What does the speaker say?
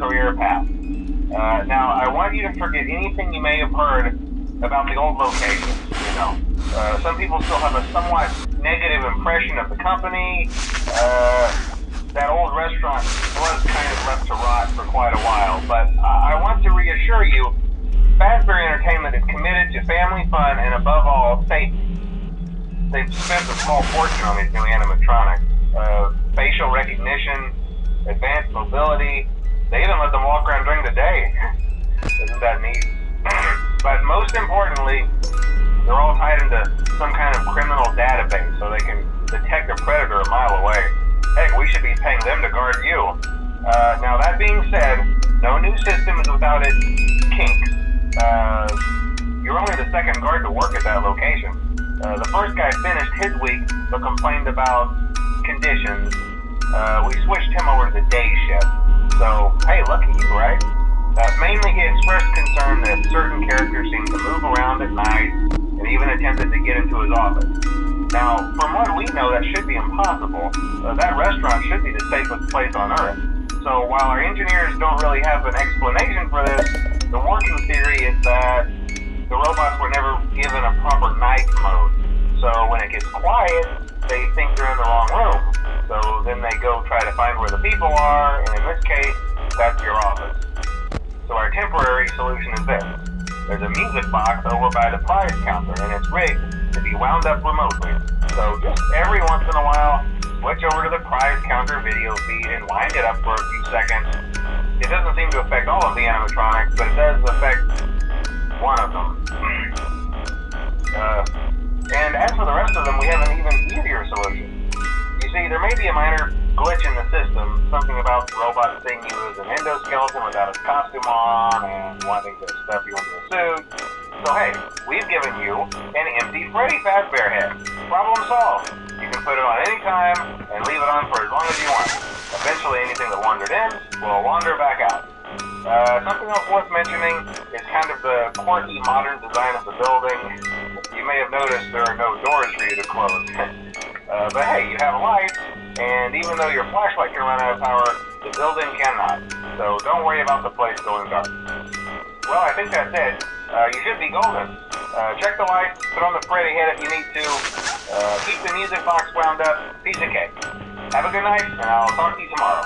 career path. Now, I want you to forget anything you may have heard about the old locations, some people still have a somewhat negative impression of the company. That old restaurant was kind of left to rot for quite a while, but I want to reassure you, Fazbear Entertainment is committed to family fun and above all, safety. They've spent a small fortune on these new animatronics. Facial recognition, advanced mobility, they even let them walk around during the day. Isn't that neat? But most importantly, they're all tied into some kind of criminal database so they can detect a predator a mile away. Heck, we should be paying them to guard you. Now that being said, no new system is without its kinks. You're only the second guard to work at that location. The first guy finished his week but complained about conditions. We switched him over to the day shift. So, hey, lucky you, right? Mainly he expressed concern that certain characters seemed to move around at night and even attempted to get into his office. Now, from what we know, that should be impossible. That restaurant should be the safest place on Earth. So while our engineers don't really have an explanation for this, the working theory is that the robots were never given a proper night mode. So when it gets quiet, they think they're in the wrong room. So then they go try to find where the people are, and in this case, that's your office. So our temporary solution is this. There's a music box over by the prize counter, and it's rigged to be wound up remotely. So just every once in a while, switch over to the prize counter video feed and wind it up for a few seconds. It doesn't seem to affect all of the animatronics, but it does affect one of them. And as for the rest of them, we have an even easier solution. You see, there may be a minor glitch in the system, something about the robot seeing you as an endoskeleton without his costume on and wanting to stuff you into a suit. So hey, we've given you an empty Freddy Fazbear head. Problem solved. You can put it on any time and leave it on for as long as you want. Eventually anything that wandered in will wander back out. Something else worth mentioning is kind of the quirky modern design of the building. You may have noticed there are no doors for you to close. But hey, you have lights, and even though your flashlight can run out of power, the building cannot. So don't worry about the place going dark. Well, I think that's it. You should be golden. Check the lights, put on the Freddy head if you need to. Keep the music box wound up. Piece of cake. Have a good night, and I'll talk to you tomorrow.